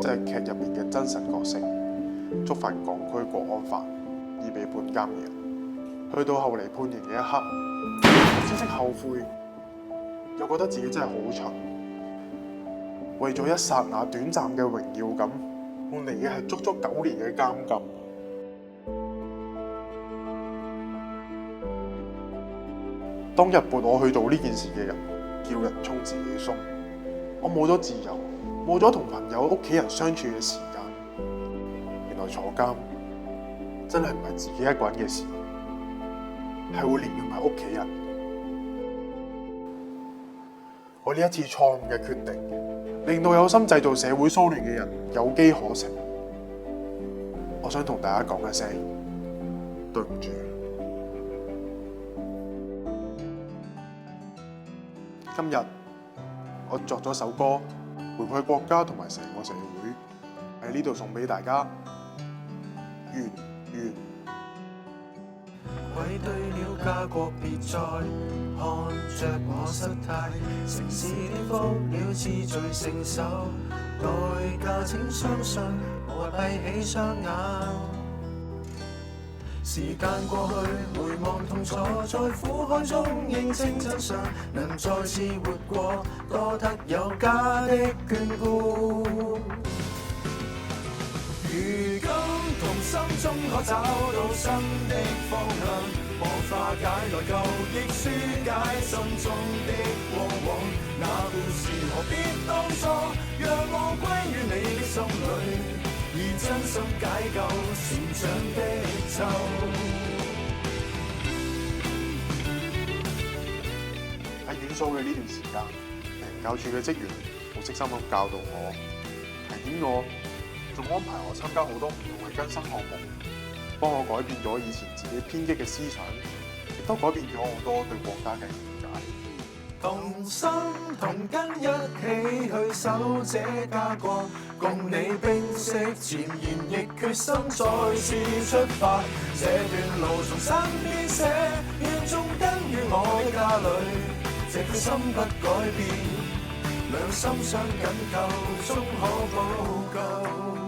即係劇入面嘅真實角色，觸犯港區國安法而被判監嘅人。去到後嚟判刑嘅一刻，我先識後悔，又覺得自己真係好蠢，為咗一剎那短暫嘅榮耀感，換嚟嘅係足足9年嘅監禁。當日撥我去做呢件事嘅人叫人衝自己鬆，我冇咗自由，冇咗同朋友、屋企人相處嘅時間。原來坐監真係唔係自己一個人嘅事，係會連累埋屋企人。我呢一次錯誤嘅決定，令到有心製造社會騷亂嘅人有機可乘。我想同大家講一聲對唔住。今日我作咗首歌，回饋國家同埋成個社會，喺呢度送俾大家。完。愧對了家國，別再看着我失態。城市顛覆了秩序，承受代價，請相信我閉起雙眼。時間過去，回望痛楚，在苦海中認清真相，能再次活過，多得有家的眷顧。如今同心中可找到新的方向，莫化解內疚，亦紓解心中的過往。那故事何必當初，讓我歸於你的心裏，以真心解救成長的咒。喺遠數嘅呢段時間，懲教處嘅職員好悉心咁教導我，提點我，仲安排我參加好多唔同嘅更新項目，幫我改變咗以前自己偏激嘅思想，亦都改變咗好多對國家嘅理解。同心同根一起去守這家國，共你冰釋前嫌，亦決心再次出發。這段路從身邊寫，願種根於我家裏，這顆心不改變，兩心相緊扣，終可補救。